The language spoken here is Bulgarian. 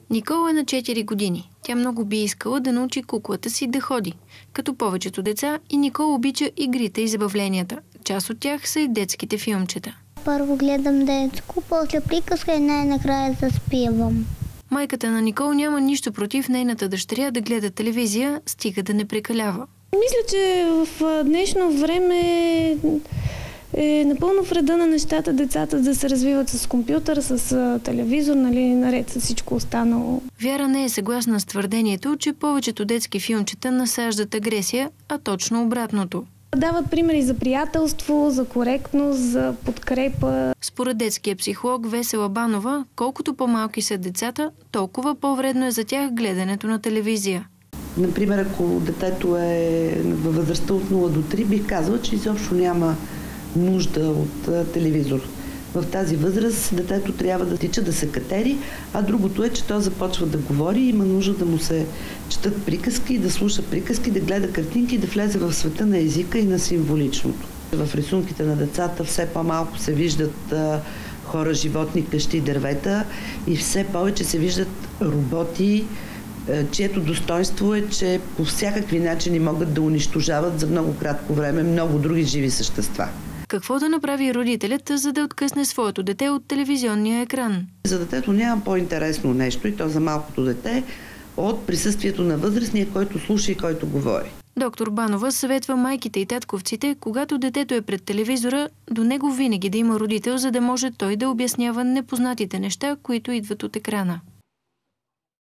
Никола е на 4 години. Тя много би искала да научи куклата си да ходи. Като повечето деца, и Никола обича игрите и забавленията. Част от тях са и детските филмчета. Първо гледам детско, после приказка и най-накрая заспивам. Майката на Никол няма нищо против нейната дъщеря да гледа телевизия, стига да не прекалява. Мисля, че в днешно време е напълно вреда на нещата децата да се развиват с компютър, с телевизор, наред с всичко останало. Вяра не е съгласна с твърдението, че повечето детски филмчета насаждат агресия, а точно обратното. Дават примери за приятелство, за коректност, за подкрепа. Според детския психолог Весела Банова, колкото по-малки са децата, толкова по-вредно е за тях гледането на телевизия. Например, ако детето е във възрастта от 0 до 3, бих казала, че изобщо няма нужда от телевизор. В тази възраст детето трябва да тича, да се катери, а другото е, че то започва да говори и има нужда да му се четат приказки, да слуша приказки, да гледа картинки и да влезе в света на езика и на символичното. В рисунките на децата все по-малко се виждат хора, животни, къщи и дървета и все повече се виждат роботи, чието достоинство е, че по всякакви начини могат да унищожават за много кратко време много други живи същества. Какво да направи родителят, за да откъсне своето дете от телевизионния екран? За детето няма по-интересно нещо, и то за малкото дете, от присъствието на възрастния, който слуша и който говори. Доктор Банова съветва майките и татковците, когато детето е пред телевизора, до него винаги да има родител, за да може той да обяснява непознатите неща, които идват от екрана.